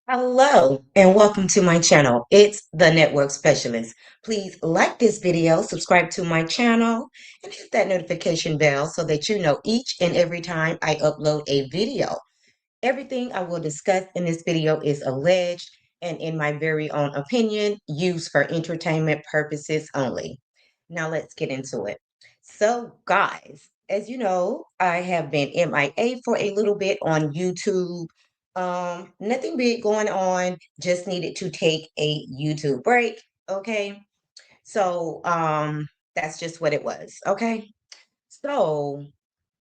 Hello and welcome to my channel. It's the Network Specialist. Please like this video, subscribe to my channel, and hit that notification bell so that you know each and every time I upload a video. Everything I will discuss in this video is alleged and, in my very own opinion, used for entertainment purposes only. Now let's get into it. So, guys, as you know, I have been MIA for a little bit on YouTube. Nothing big going on, just needed to take a YouTube break. Okay. So, that's just what it was. Okay. So,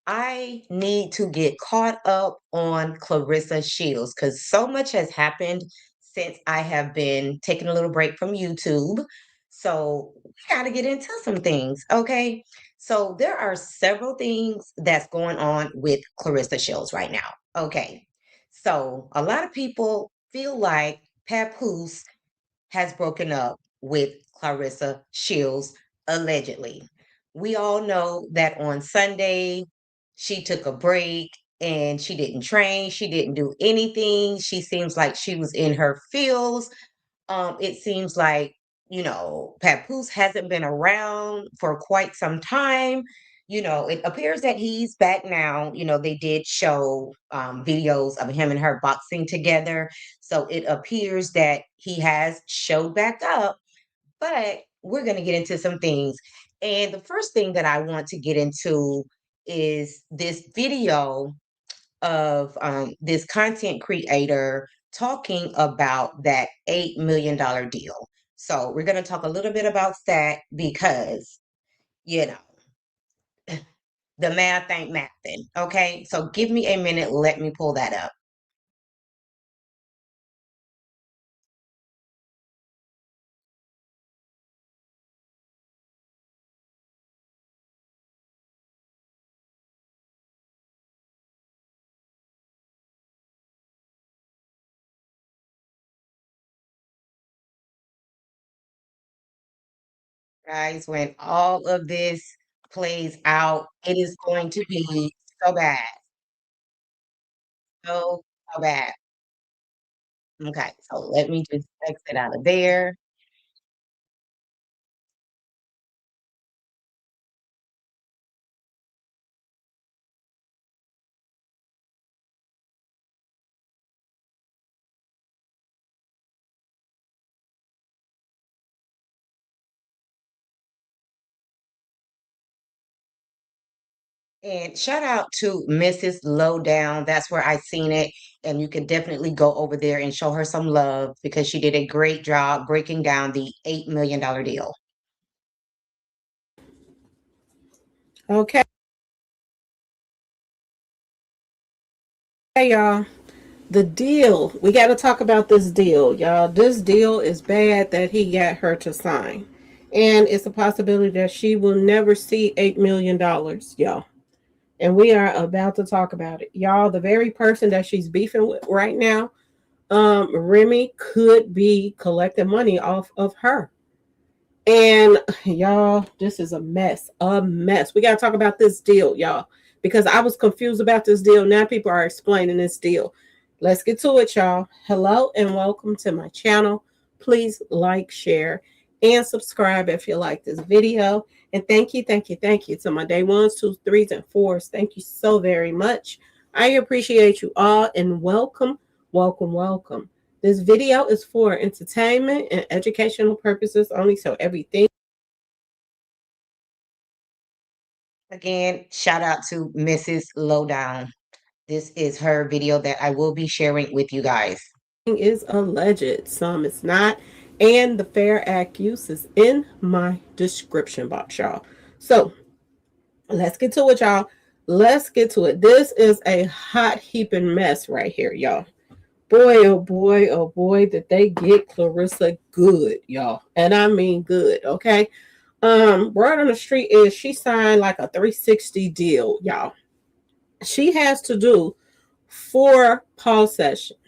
I need to get caught up on Claressa Shields because so much has happened since I have been taking a little break from YouTube. So we got to get into some things, okay? So there are several things that's going on with Claressa Shields right now. Okay. So a lot of people feel like Papoose has broken up with Claressa Shields allegedly. We all know that on Sunday, she took a break and she didn't train, she didn't do anything. She seems like she was in her feels. It seems like, Papoose hasn't been around for quite some time. It appears that he's back now. They did show videos of him and her boxing together. So it appears that he has showed back up, but we're going to get into some things. And the first thing that I want to get into is this video of this content creator talking about that $8 million deal. So we're going to talk a little bit about that because, you know, the math ain't mathing. Okay. So give me a minute. Let me pull that up. Guys, when all of this plays out, it is going to be so bad. So bad. Okay. So let me just exit out of there. And shout out to Mrs. Lowdown. That's where I seen it. And you can definitely go over there and show her some love because she did a great job breaking down the $8 million deal. Okay, y'all. The deal. We got to talk about this deal, y'all. This deal is bad that he got her to sign. And it's a possibility that she will never see $8 million, y'all. And we are about to talk about it. Y'all, the very person that she's beefing with right now, Remy could be collecting money off of her. And y'all, this is a mess. A mess. We got to talk about this deal, y'all, because I was confused about this deal. Now people are explaining this deal. Let's get to it, y'all. Hello and welcome to my channel. Please like, share, and subscribe if you like this video. And thank you to my day ones, twos, threes, and fours. Thank you so very much. I appreciate you all and welcome, welcome, welcome. This video is for entertainment and educational purposes only, so everything Again, shout out to Mrs. Lowdown. This is her video that I will be sharing with you guys. is alleged, some is not, and the Fair Act use is in my description box, y'all. So let's get to it, y'all. Let's get to it. This is a hot heaping mess right here, y'all. Boy, oh boy, oh boy, did they get Claressa good, y'all. And I mean good, okay? Word on the street is she signed like a 360 deal, y'all. She has to do 4 pause sessions.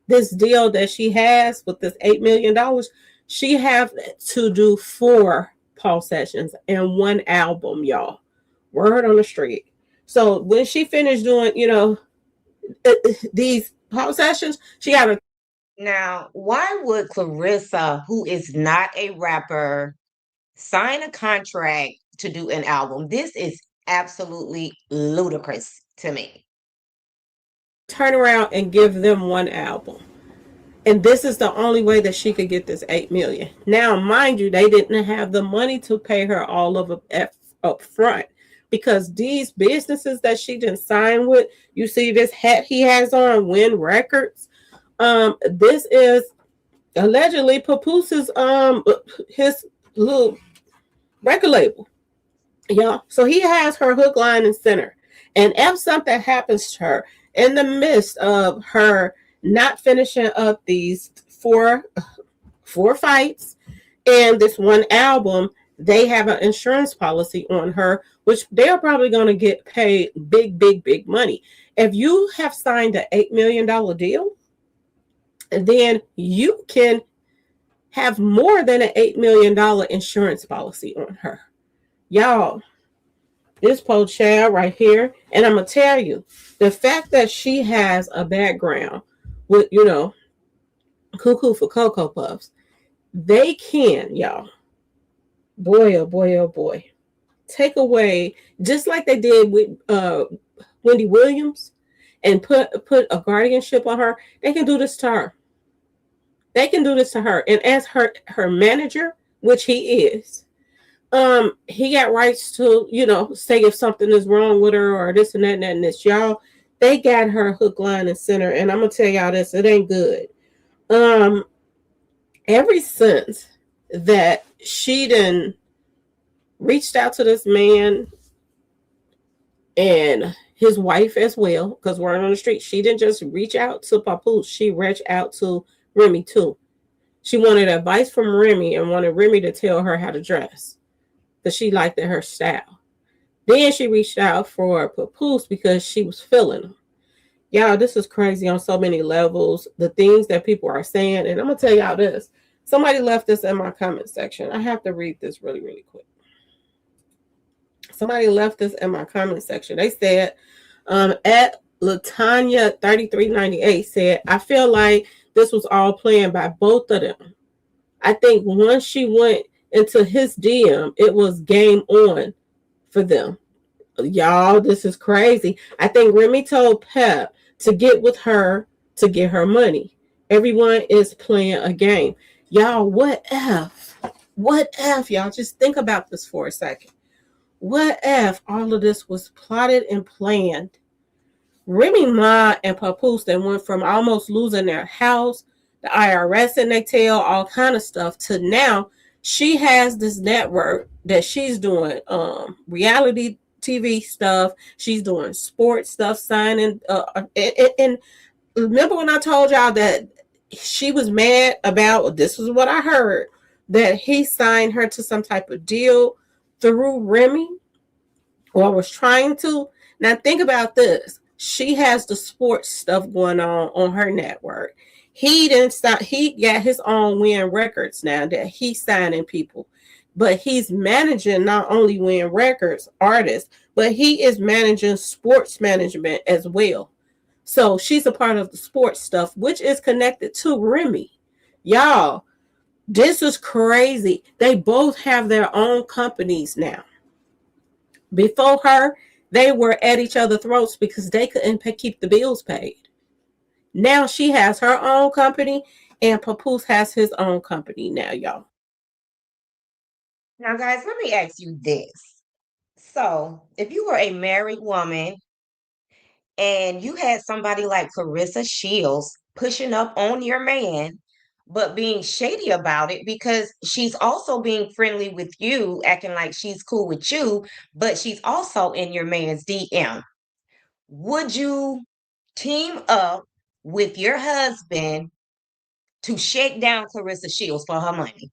This deal that she has with this $8 million, she have to do 4 pause sessions and 1 album, y'all. Word on the street. So when she finished doing, these pause sessions, she got to Now, why would Clarissa, who is not a rapper, sign a contract to do an album? This is absolutely ludicrous to me. Turn around and give them one album. And this is the only way that she could get this 8 million. Now, mind you, they didn't have the money to pay her all of it up front, because these businesses that she didn't sign with, you see this hat he has on, Win Records. This is allegedly Papoose his little record label. Yeah. So he has her hook, line, and center. And if something happens to her in the midst of her not finishing up these four fights and this one album, they have an insurance policy on her, which they're probably going to get paid big, big, big money. If you have signed an $8 million deal, then you can have more than an $8 million insurance policy on her. Y'all, this poor child right here, and I'm gonna tell you, the fact that she has a background with, cuckoo for Cocoa Puffs, they can, y'all, boy, oh boy, oh boy, take away, just like they did with Wendy Williams, and put a guardianship on her. They can do this to her. They can do this to her. And as her manager, which he is, he got rights to, say if something is wrong with her or this and that and that and this. Y'all, they got her hook, line, and center. And I'm gonna tell y'all this, it ain't good. Um, ever since that she done reached out to this man and his wife as well, because we're on the street, she didn't just reach out to Papoose, she reached out to Remy too. She wanted advice from Remy and wanted Remy to tell her how to dress, because she liked her style. Then she reached out for Papoose because she was feeling him. Y'all, this is crazy on so many levels. The things that people are saying. And I'm going to tell y'all this. Somebody left this in my comment section. I have to read this really, really quick. Somebody left this in my comment section. They said, at Latanya 3398 said, I feel like this was all planned by both of them. I think once she went into his DM, it was game on for them. Y'all, this is crazy. I think Remy told Pep to get with her to get her money. Everyone is playing a game. Y'all, what if? What if, y'all? Just think about this for a second. What if all of this was plotted and planned? Remy Ma and Papoose, they went from almost losing their house, the IRS in their tail, all kind of stuff, to now she has this network that she's doing reality TV stuff. She's doing sports stuff, signing. And remember when I told y'all that she was mad about, this is what I heard, that he signed her to some type of deal through Remy, or was trying to. Now think about this. She has the sports stuff going on her network. He didn't stop. He got his own Win Records now that he's signing people, but he's managing not only Win Records artists, but he is managing sports management as well. So she's a part of the sports stuff, which is connected to Remy. Y'all, this is crazy. They both have their own companies now. Before her, they were at each other's throats because they couldn't keep the bills paid. Now she has her own company and Papoose has his own company now, y'all. Now, guys, let me ask you this. So, if you were a married woman and you had somebody like Clarissa Shields pushing up on your man, but being shady about it because she's also being friendly with you, acting like she's cool with you, but she's also in your man's DM. Would you team up with your husband to shake down Clarissa Shields for her money?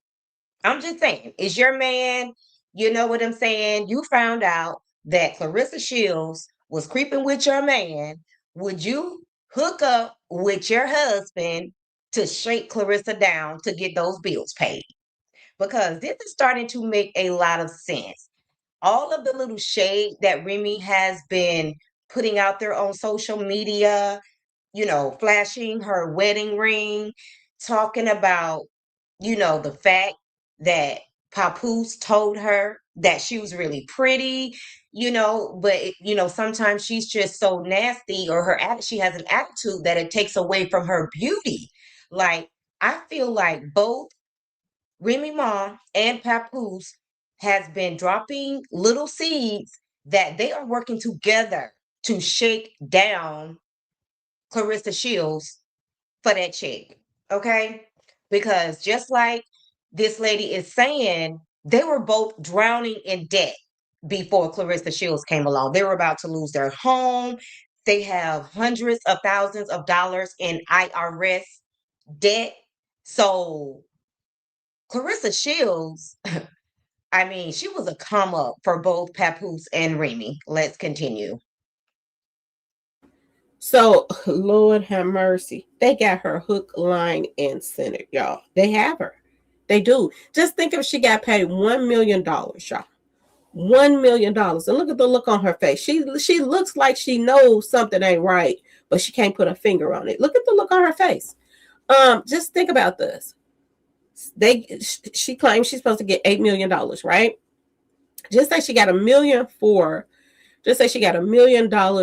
I'm just saying, is your man, you know what I'm saying? You found out that Clarissa Shields was creeping with your man. Would you hook up with your husband to shake Clarissa down to get those bills paid? Because this is starting to make a lot of sense. All of the little shade that Remy has been putting out there on social media, flashing her wedding ring. talking about, the fact that Papoose told her that she was really pretty, but sometimes she's just so nasty, or she has an attitude that it takes away from her beauty. Like, I feel like both Remy Ma and Papoose has been dropping little seeds that they are working together to shake down Clarissa Shields for that check. Okay? Because just like this lady is saying, they were both drowning in debt before Clarissa Shields came along. They were about to lose their home. They have hundreds of thousands of dollars in IRS debt. So Clarissa Shields, I mean, she was a come up for both Papoose and Remy. Let's continue. So, Lord have mercy. They got her hook, line, and center, y'all. They have her. They do. Just think if she got paid $1 million, y'all. $1 million. And look at the look on her face. She looks like she knows something ain't right, but she can't put a finger on it. Look at the look on her face. Just think about this. She claims she's supposed to get $8 million, right? Just say she got $1 million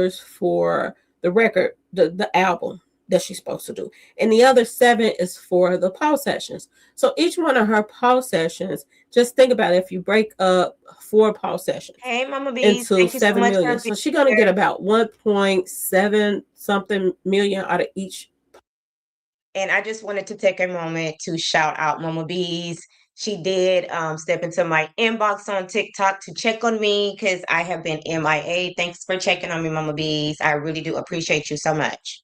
for the record, the album that she's supposed to do. And the other 7 is for the pause sessions. So each one of her pause sessions, just think about it, if you break up 4 pause sessions Hey, Mama Bees, into thank you so 7 much million. for being So she's gonna get here. about 1.7 something million out of each. And I just wanted to take a moment to shout out Mama Bees. She did step into my inbox on TikTok to check on me because I have been MIA. Thanks for checking on me, Mama Bees. I really do appreciate you so much.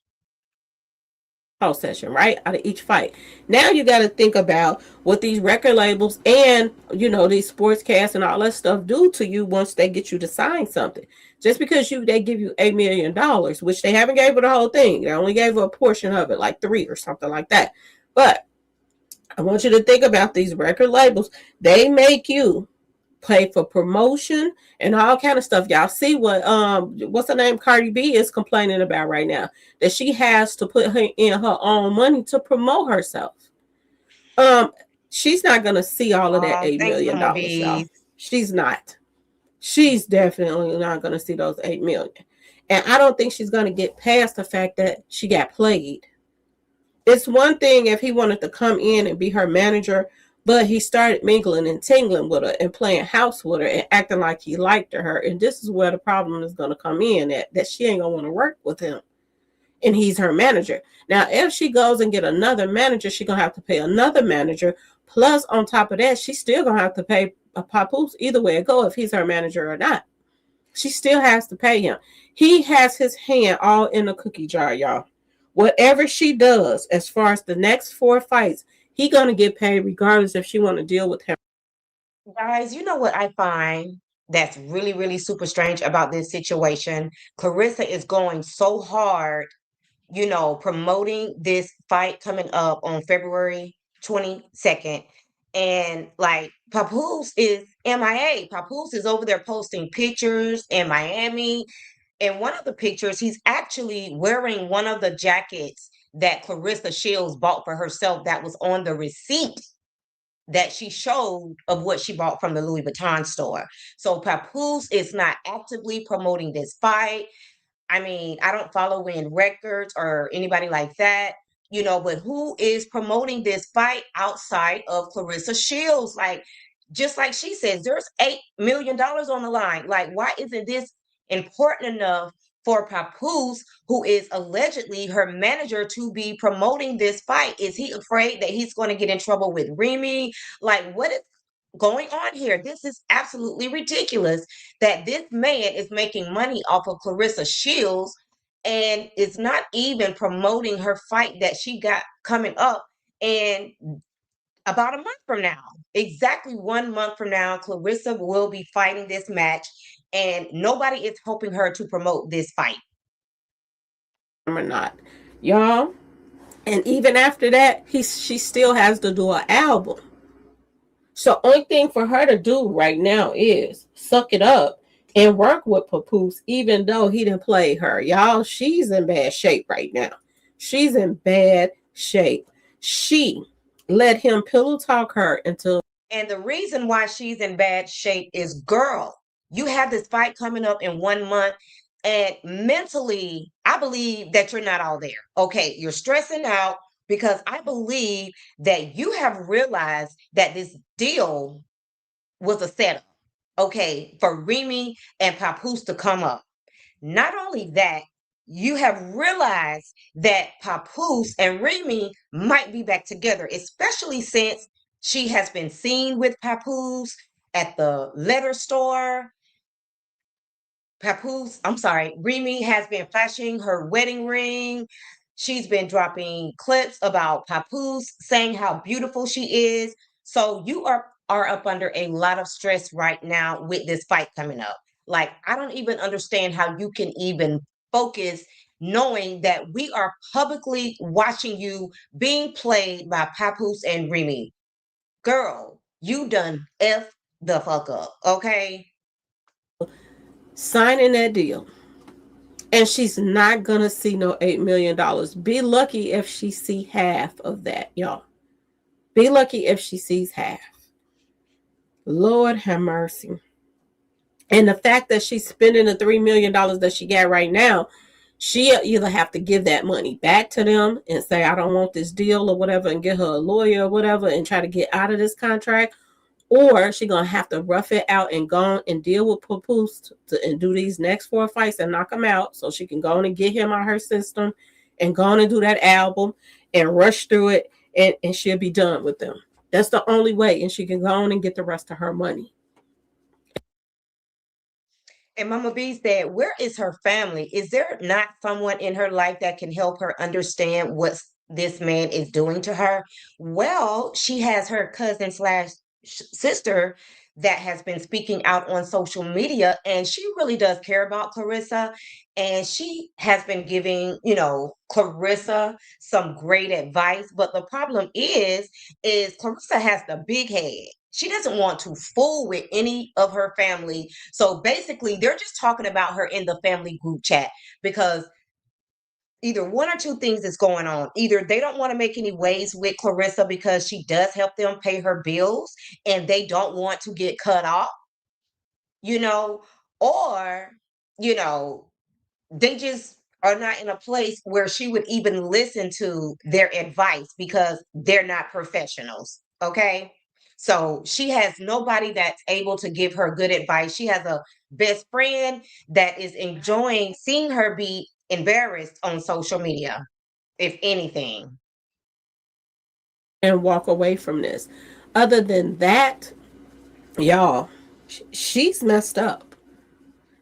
Pause session, right? Out of each fight. Now you got to think about what these record labels and these sportscasts and all that stuff do to you once they get you to sign something. Just because they give you $8 million, which they haven't gave her the whole thing, they only gave her a portion of it, like 3 or something like that. But I want you to think about these record labels. They make you pay for promotion and all kind of stuff. Y'all see what's her name, Cardi B, is complaining about right now, that she has to put her in her own money to promote herself. Um, she's not gonna see all of that eight Thanks, million Mama dollars, y'all. Bees. She's not. She's definitely not gonna see those 8 million. And I don't think she's gonna get past the fact that she got played. It's one thing if he wanted to come in and be her manager, but he started mingling and tingling with her and playing house with her and acting like he liked her. And this is where the problem is going to come in, that she ain't going to want to work with him. And he's her manager. Now, if she goes and get another manager, she's going to have to pay another manager. Plus, on top of that, she's still going to have to pay a papoose either way it go, if he's her manager or not. She still has to pay him. He has his hand all in the cookie jar, y'all. Whatever she does, as far as the next 4 fights, he gonna get paid regardless if she want to deal with him. Guys, you know what I find that's really, really super strange about this situation? Clarissa is going so hard, promoting this fight coming up on February 22nd. And like Papoose is MIA. Papoose is over there posting pictures in Miami. In one of the pictures, he's actually wearing one of the jackets that Clarissa Shields bought for herself that was on the receipt that she showed of what she bought from the Louis Vuitton store. So Papoose is not actively promoting this fight. I mean, I don't follow Win Records or anybody like that, but who is promoting this fight outside of Clarissa Shields? Like, just like she says, there's $8 million on the line. Like, why isn't this important enough for Papoose, who is allegedly her manager, to be promoting this fight? Is he afraid that he's going to get in trouble with Remy? Like, what is going on here? This is absolutely ridiculous that this man is making money off of Clarissa Shields and is not even promoting her fight that she got coming up. And about a month from now, exactly 1 month from now, Clarissa will be fighting this match, and nobody is helping her to promote this fight. Or not, y'all. And even after that, she still has to do an album. So only thing for her to do right now is suck it up and work with Papoose, even though he didn't play her. Y'all, she's in bad shape right now. She's in bad shape. She let him pillow talk her into. And the reason why she's in bad shape is, girl, you have this fight coming up in 1 month. And mentally, I believe that you're not all there. Okay, you're stressing out because I believe that you have realized that this deal was a setup, okay, for Remy and Papoose to come up. Not only that, you have realized that Papoose and Remy might be back together, especially since she has been seen with Papoose at the leather store. Papoose, I'm sorry, Remy has been flashing her wedding ring. She's been dropping clips about Papoose, saying how beautiful she is. So you are up under a lot of stress right now with this fight coming up. Like, I don't even understand how you can even focus knowing that we are publicly watching you being played by Papoose and Remy. Girl, you done F the fuck up, okay? Signing that deal. And she's not gonna see no $8 million. Be lucky if she see half of that, y'all. Be lucky if she sees half. Lord have mercy. And the fact that she's spending the $3 million that she got right now, she'll either have to give that money back to them and say, I don't want this deal or whatever, and get her a lawyer or whatever and try to get out of this contract, or she gonna have to rough it out and go on and deal with Papoose and do these next 4 fights and knock him out so she can go on and get him out of her system and go on and do that album and rush through it, and she'll be done with them. That's the only way, and she can go on and get the rest of her money. And Mama B said, where is her family? Is there not someone in her life that can help her understand what this man is doing to her? Well, she has her cousin slash sister that has been speaking out on social media, and she really does care about Clarissa. And she has been giving, Clarissa some great advice. But the problem is Clarissa has the big head. She doesn't want to fool with any of her family. So basically, they're just talking about her in the family group chat because either one or two things is going on. Either they don't want to make any waves with Clarissa because she does help them pay her bills and they don't want to get cut off, you know, or, you know, they just are not in a place where she would even listen to their advice because they're not professionals. Okay. So she has nobody that's able to give her good advice. She has a best friend that is enjoying seeing her be embarrassed on social media, if anything. And walk away from this. Other than that, y'all, she's messed up.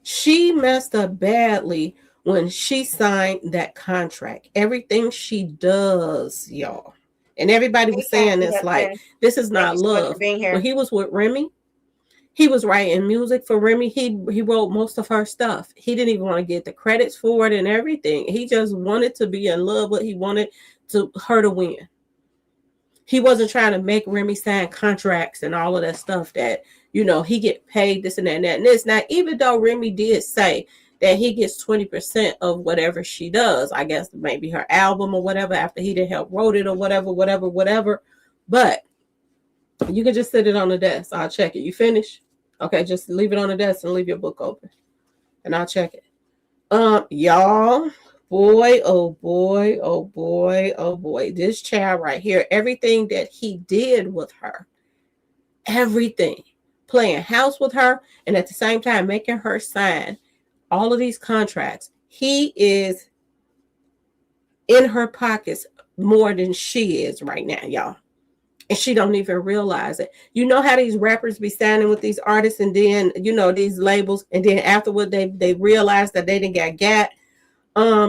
She messed up badly when she signed that contract. Everything she does, y'all. And everybody Hey, was saying Cassie this like, Hudson, this is thank not you so much for love. being When here. he was with Remy, he was writing music for Remy. He wrote most of her stuff. He didn't even want to get the credits for it and everything. He just wanted to be in love, but he wanted to her to win. He wasn't trying to make Remy sign contracts and all of that stuff that, he get paid this and that and that and this. Now, even though Remy did say that he gets 20% of whatever she does, I guess maybe her album or whatever, after he did help wrote it or whatever, whatever, whatever. But you can just sit it on the desk. I'll check it. You finish? Okay, just leave it on the desk and leave your book open. And I'll check it. Y'all, boy, oh boy, oh boy, oh boy. This child right here, everything that he did with her, everything, playing house with her, and at the same time making her sign all of these contracts. He is in her pockets more than she is right now, y'all. And she don't even realize it. You know how these rappers be signing with these artists and then, these labels, and then afterward they realize that they didn't got.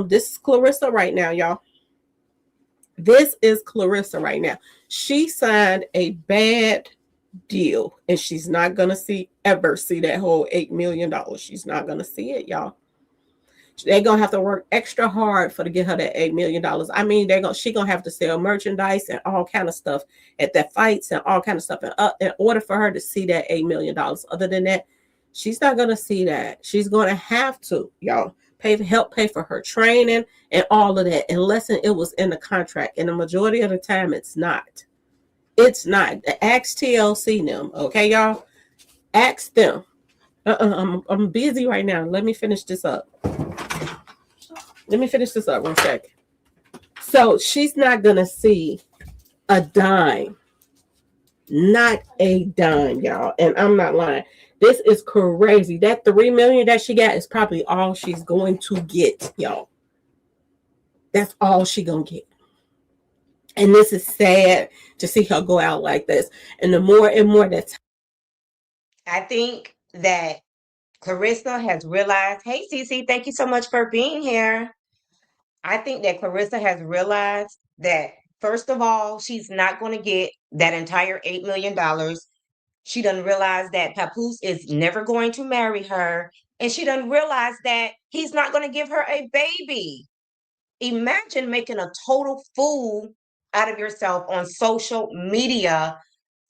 This is Clarissa right now, y'all. This is Clarissa right now. She signed a bad deal, and she's not gonna ever see that whole $8 million. She's not gonna see it, y'all. They're gonna have to work extra hard for to get her that $8 million. I mean, she gonna have to sell merchandise and all kind of stuff at the fights and all kind of stuff in order for her to see that $8 million. Other than that, she's not gonna see that. She's gonna have to, y'all. help pay for her training and all of that, unless it was in the contract. And the majority of the time, it's not. It's not. Ask TLC them, okay, y'all? Ask them. I'm busy right now. Let me finish this up. Let me finish this up 1 second. So she's not gonna see a dime, not a dime, y'all. And I'm not lying. This is crazy. That $3 million that she got is probably all she's going to get, y'all. That's all she gonna get. And this is sad to see her go out like this. And the more and more that's I think that Clarissa has realized, hey, Cece, thank you so much for being here. I think that Clarissa has realized that, first of all, she's not going to get that entire $8 million. She doesn't realize that Papoose is never going to marry her. And she doesn't realize that he's not going to give her a baby. Imagine making a total fool out of yourself on social media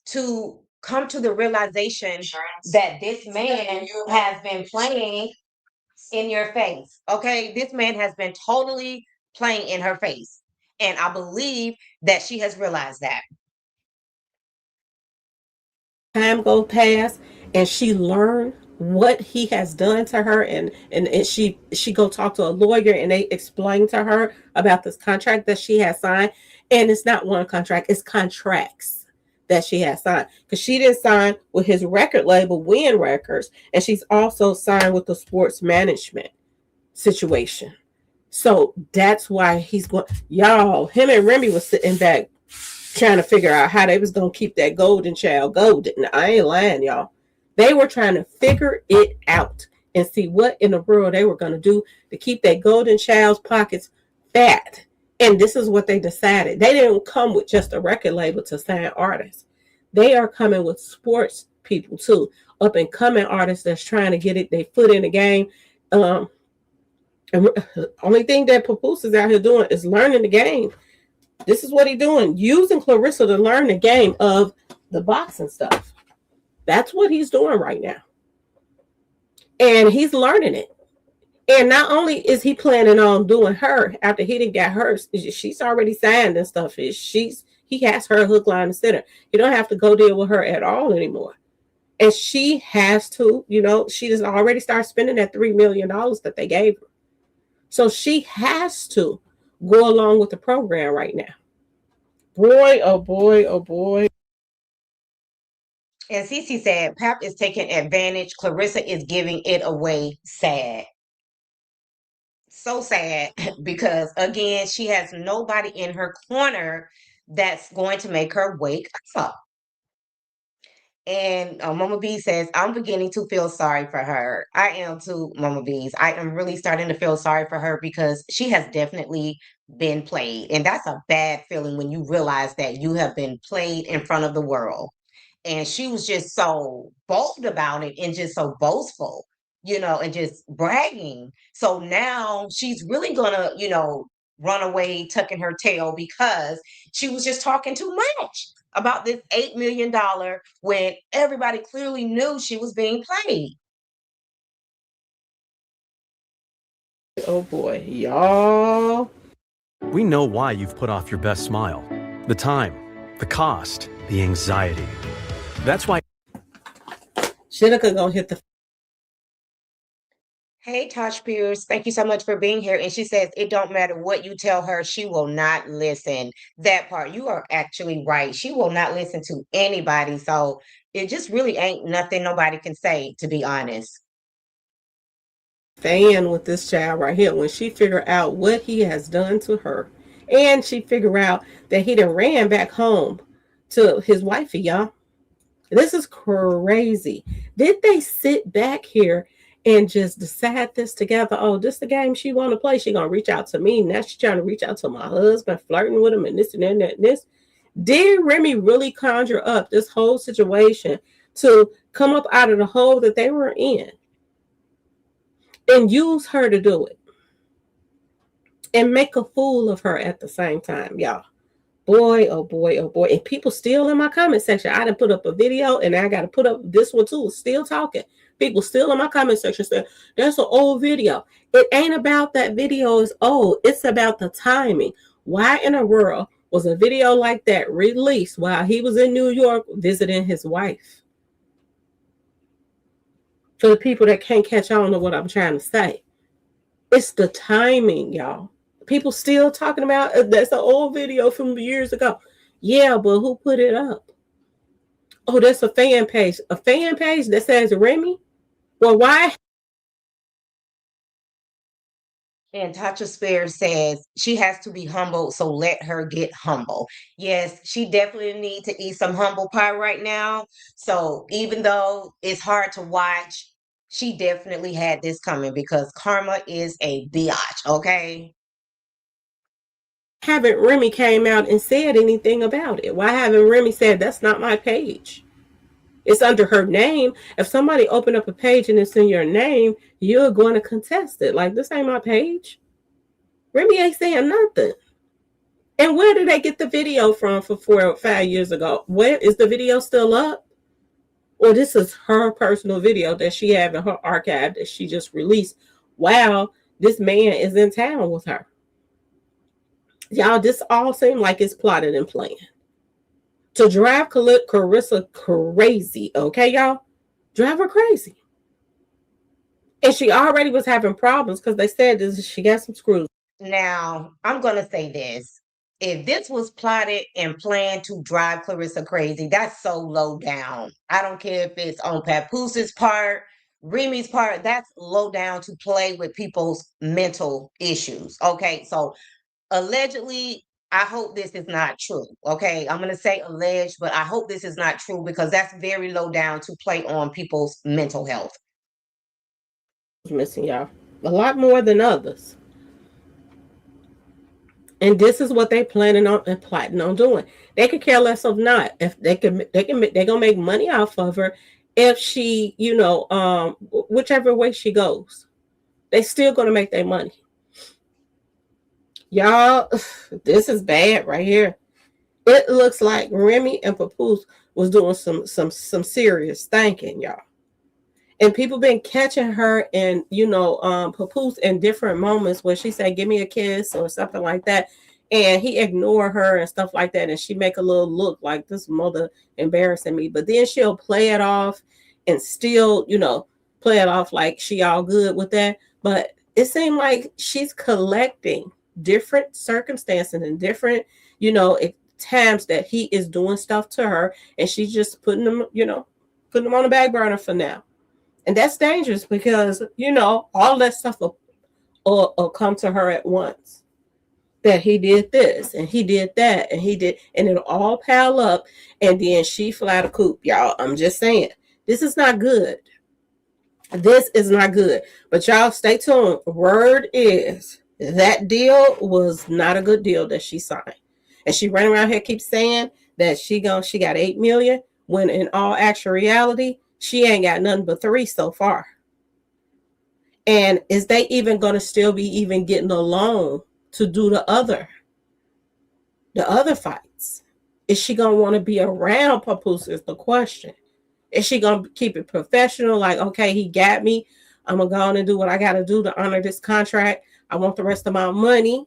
to come to the realization that this man has been playing in your face. Okay, this man has been totally playing in her face. And I believe that she has realized that. time go past and she learned what he has done to her, and she go talk to a lawyer and they explain to her about this contract that she has signed. And it's not one contract, it's contracts that she has signed, because she didn't sign with his record label Win Records, and she's also signed with the sports management situation. So that's why he's going, y'all, him and Remy was sitting back trying to figure out how they was going to keep that golden child golden. I ain't lying, y'all. They were trying to figure it out and see what in the world they were going to do to keep that golden child's pockets fat. And this is what they decided. They didn't come with just a record label to sign artists. They are coming with sports people too, up and coming artists that's trying to get it their foot in the game. And the only thing that Papoose is out here doing is learning the game. This is what he's doing, using Clarissa to learn the game of the boxing stuff. That's what he's doing right now. And he's learning it. And not only is he planning on doing her after he didn't get hers, she's already signed and stuff. He has her hook, line, and center. You don't have to go deal with her at all anymore. And she has to, she does already start spending that $3 million that they gave her. So she has to go along with the program right now. Boy, oh boy, oh boy. And Cece said, Pap is taking advantage. Clarissa is giving it away. Sad. So sad because, again, she has nobody in her corner that's going to make her wake up. And Mama B says, I'm beginning to feel sorry for her. I am too, Mama B's. I am really starting to feel sorry for her because she has definitely been played. And that's a bad feeling when you realize that you have been played in front of the world. And she was just so bold about it and just so boastful, and just bragging. So now she's really gonna, run away tucking her tail because she was just talking too much about this $8 million when everybody clearly knew she was being played. Oh boy, y'all. We know why you've put off your best smile. The time, the cost, the anxiety. That's why Shinika gonna hit the Hey, Tosh Pierce, thank you so much for being here. And she says, it don't matter what you tell her, she will not listen. That part, you are actually right. She will not listen to anybody. So it just really ain't nothing nobody can say, to be honest. fan with this child right here when she figure out what he has done to her. And she figure out that he done ran back home to his wifey, y'all. This is crazy. Did they sit back here and just decide this together? Oh, this the game she want to play. She gonna reach out to me. Now she's trying to reach out to my husband, flirting with him, and this and that and this. Did Remy really conjure up this whole situation to come up out of the hole that they were in and use her to do it and make a fool of her at the same time, y'all? Boy, oh boy, oh boy. And people still in my comment section. I done put up a video and I got to put up this one too. Still talking. People still in my comment section saying, that's an old video. It ain't about that video is old. It's about the timing. Why in the world was a video like that released while he was in New York visiting his wife? For the people that can't catch on to what I'm trying to say, it's the timing, y'all. People still talking about that's an old video from years ago. Yeah, but who put it up? Oh, that's a fan page. A fan page that says Remy? Well, why? And Tasha Spears says she has to be humble, so let her get humble. Yes, she definitely needs to eat some humble pie right now. So even though it's hard to watch, she definitely had this coming because karma is a biatch, okay? Haven't Remy came out and said anything about it? Why haven't Remy said that's not my page? It's under her name. If somebody opened up a page and it's in your name, you're going to contest it. Like, this ain't my page. Remy ain't saying nothing. And where did they get the video from for 4 or 5 years ago? Where is the video still up? Or this is her personal video that she have in her archive that she just released while this man is in town with her. Y'all, this all seems like it's plotted and planned to drive Claressa crazy. Okay, y'all? Drive her crazy. And she already was having problems because they said this, she got some screws. Now, I'm going to say this. If this was plotted and planned to drive Clarissa crazy, that's so low down. I don't care if it's on Papooses' part, Remy's part, that's low down to play with people's mental issues. Okay, so allegedly, I hope this is not true. Okay, I'm going to say alleged, but I hope this is not true because that's very low down to play on people's mental health. Missing, y'all. A lot more than others. And this is what they planning on and plotting on doing. They could care less of not. If they're gonna make money off of her if she, whichever way she goes. They still gonna make their money. Y'all, this is bad right here. It looks like Remy and Papoose was doing some serious thinking, y'all. And people been catching her and Papoose in different moments where she said, "Give me a kiss" or something like that, and he ignore her and stuff like that, and she make a little look like this mother embarrassing me, but then she'll play it off and still, play it off like she all good with that. But it seemed like she's collecting different circumstances and different, times that he is doing stuff to her, and she's just putting them on the back burner for now. And that's dangerous because, all that stuff will come to her at once. That he did this and he did that and he did, and it'll all pile up. And then she fly the coop, y'all. I'm just saying, this is not good. This is not good. But y'all stay tuned. Word is that deal was not a good deal that she signed. And she ran around here keeps saying that she got 8 million when in all actual reality, she ain't got nothing but 3 so far. And is they even going to still be even getting a loan to do the other fights? Is she going to want to be around Papoose is the question. Is she going to keep it professional? Like, okay, he got me. I'm going to go on and do what I got to do to honor this contract. I want the rest of my money.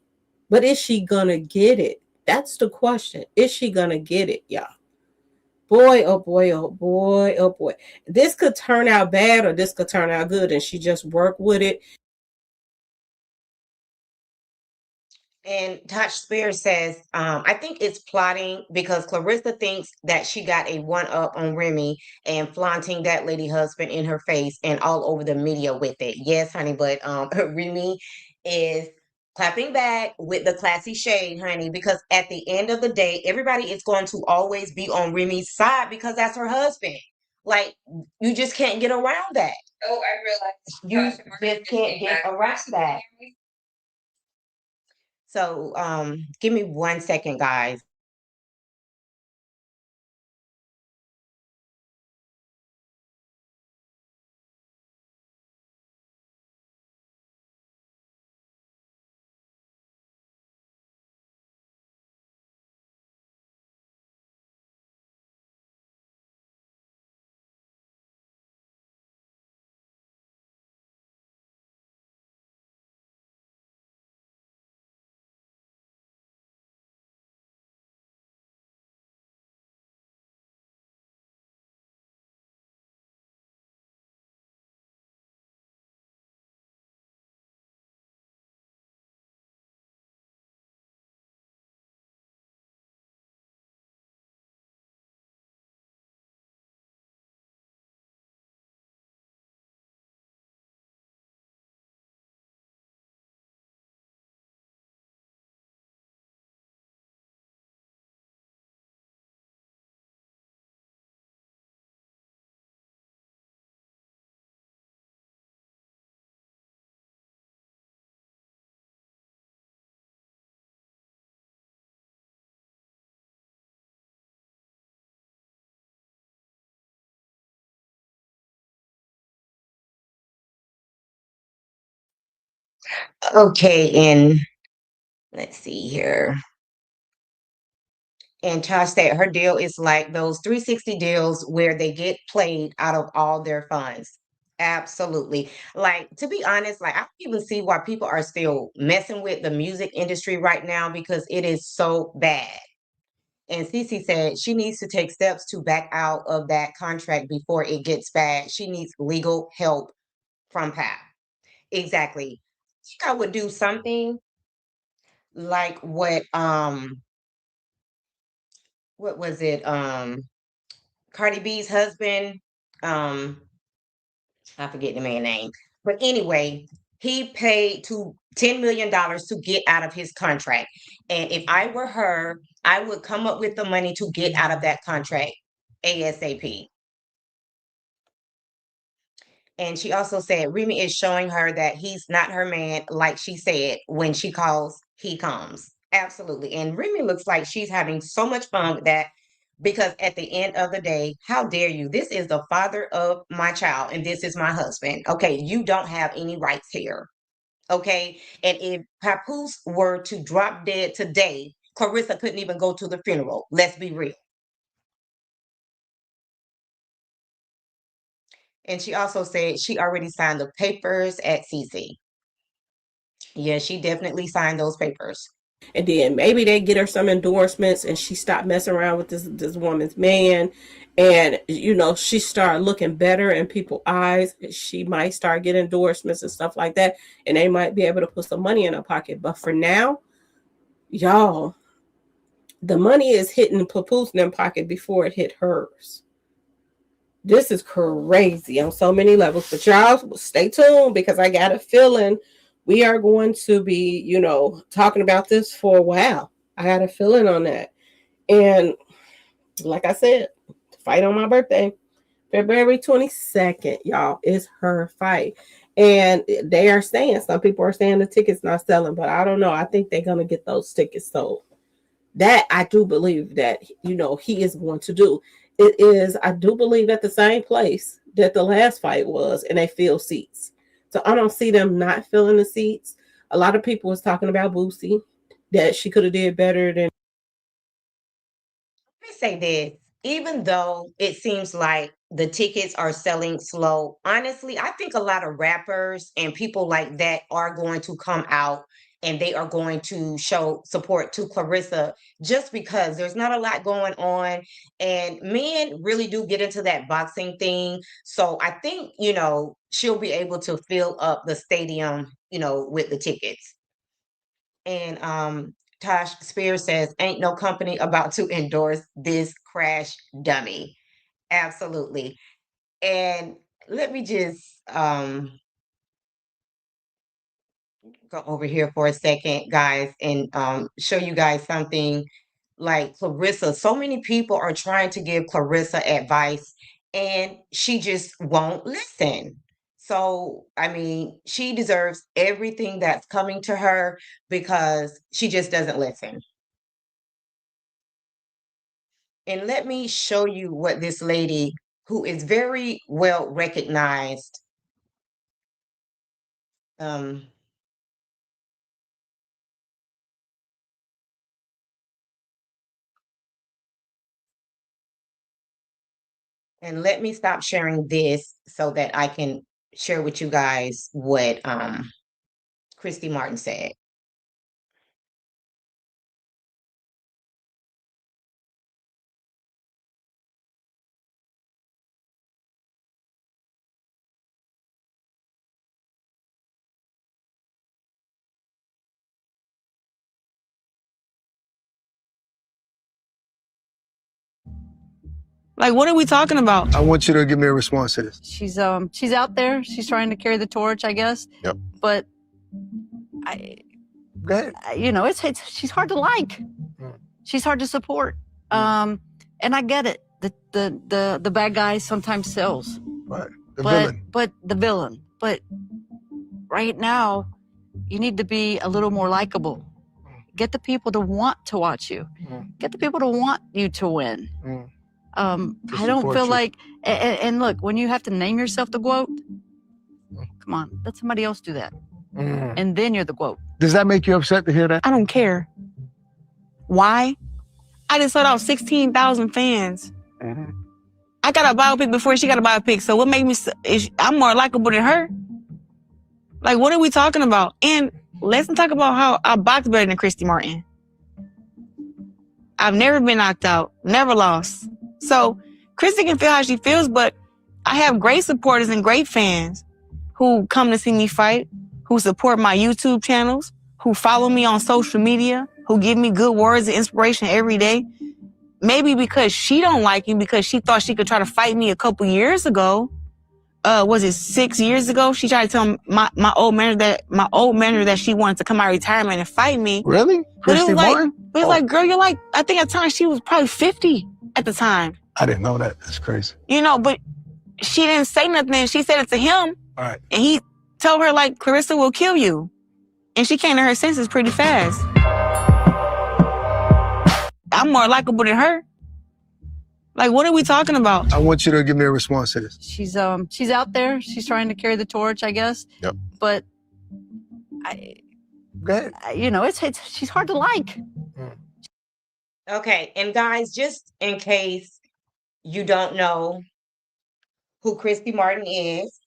But is she going to get it? That's the question. Is she going to get it, y'all? Boy, oh boy, oh boy, oh boy. This could turn out bad or this could turn out good. And she just worked with it. And Touch Spears says, I think it's plotting because Clarissa thinks that she got a one up on Remy and flaunting that lady husband in her face and all over the media with it. Yes, honey, but Remy is clapping back with the classy shade, honey, because at the end of the day, everybody is going to always be on Remy's side because that's her husband. Like, you just can't get around that. Oh, I realized. You just can't get around that. So, give me 1 second, guys. Okay, and let's see here. And Tosh said her deal is like those 360 deals where they get played out of all their funds. Absolutely. Like, to be honest, like, I don't even see why people are still messing with the music industry right now because it is so bad. And Cece said she needs to take steps to back out of that contract before it gets bad. She needs legal help from PAP. Exactly. I think I would do something like what was it? Cardi B's husband, um, I forget the man's name. But anyway, he paid to $10 million to get out of his contract. And if I were her, I would come up with the money to get out of that contract ASAP. And she also said Remy is showing her that he's not her man, like she said, when she calls, he comes. Absolutely. And Remy looks like she's having so much fun with that because at the end of the day, how dare you? This is the father of my child, and this is my husband. Okay, you don't have any rights here. Okay. And if Papoose were to drop dead today, Clarissa couldn't even go to the funeral. Let's be real. And she also said she already signed the papers at CC. Yeah, she definitely signed those papers. And then maybe they get her some endorsements and she stopped messing around with this woman's man, and she started looking better in people's eyes. She might start getting endorsements and stuff like that, and they might be able to put some money in her pocket. But for now, y'all, the money is hitting Papoose in their pocket before it hit hers. This is crazy on so many levels. But y'all stay tuned because I got a feeling we are going to be, talking about this for a while. I got a feeling on that. And like I said, fight on my birthday, February 22nd, y'all, is her fight. And they are saying, some people are saying the tickets not selling, but I don't know. I think they're going to get those tickets sold. That I do believe that, he is going to do. It is, I do believe, at the same place that the last fight was, and they fill seats. So I don't see them not filling the seats. A lot of people was talking about Boosie, that she could have did better than. Let me say this. Even though it seems like the tickets are selling slow, honestly, I think a lot of rappers and people like that are going to come out and they are going to show support to Clarissa just because there's not a lot going on. And men really do get into that boxing thing. So I think, she'll be able to fill up the stadium, with the tickets. And Tosh Spears says, ain't no company about to endorse this crash dummy. Absolutely. And let me just go over here for a second, guys, and show you guys something like Clarissa. So many people are trying to give Clarissa advice, and she just won't listen. So, I mean, she deserves everything that's coming to her because she just doesn't listen. And let me show you what this lady, who is very well recognized, um, and let me stop sharing this so that I can share with you guys what Christy Martin said. Like, what are we talking about? I want you to give me a response to this. She's out there. She's trying to carry the torch, I guess. Yep. But Go ahead. it's she's hard to like. She's hard to support. And I get it. The bad guy sometimes sells. Right. The villain. But the villain. But right now, you need to be a little more likable. Get the people to want to watch you. Get the people to want you to win. I don't feel like, and look, when you have to name yourself the GOAT, come on, let somebody else do that. and then you're the quote. Does that make you upset to hear that? I don't care. Why? I just sold out 16,000 fans. I got a biopic before she got a biopic, so what made me, I'm more likable than her. Like, what are we talking about? And let's talk about how I box better than Christy Martin. I've never been knocked out, never lost. So Christy can feel how she feels, but I have great supporters and great fans who come to see me fight, who support my YouTube channels, who follow me on social media, who give me good words of inspiration every day. Maybe because she don't like me, because she thought she could try to fight me a couple years ago. Was it 6 years ago? She tried to tell my old manager that she wanted to come out of retirement and fight me. Really? But it was Christy Martin? like, girl, you're like, I think at the time she was probably 50 at the time. I didn't know that. That's crazy. You know, but she didn't say nothing. She said it to him. All right. And he told her, like, Claressa will kill you. And she came to her senses pretty fast. I'm more likable than her. Like, what are we talking about? I want you to give me a response to this. She's out there. She's trying to carry the torch, I guess. Yep. But Go ahead. you know, she's hard to like. Okay, and guys, just in case you don't know who Christy Martin is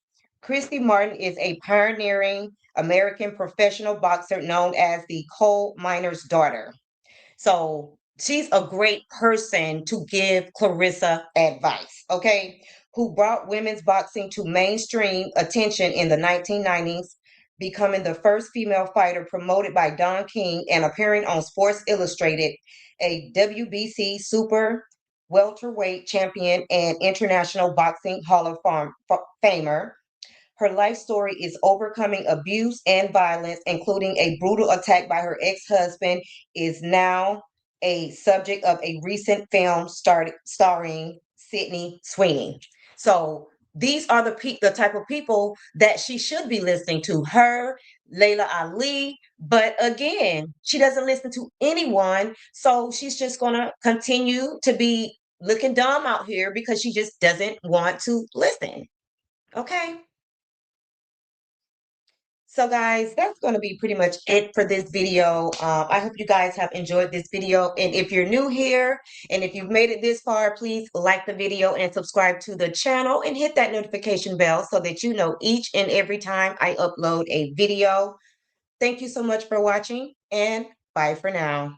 a pioneering American professional boxer known as the coal miner's daughter. So she's a great person to give Claressa advice, okay? Who brought women's boxing to mainstream attention in the 1990s, becoming the first female fighter promoted by Don King and appearing on Sports Illustrated, a WBC super welterweight champion and International Boxing Hall of Famer. Her life story is overcoming abuse and violence, including a brutal attack by her ex-husband, is now a subject of a recent film starring Sydney Sweeney. So these are the type of people that she should be listening to. Her, Layla Ali, but again, she doesn't listen to anyone, so she's just gonna continue to be looking dumb out here because she just doesn't want to listen. Okay. So guys, that's going to be pretty much it for this video. I hope you guys have enjoyed this video. And if you're new here and if you've made it this far, please like the video and subscribe to the channel and hit that notification bell so that you know each and every time I upload a video. Thank you so much for watching and bye for now.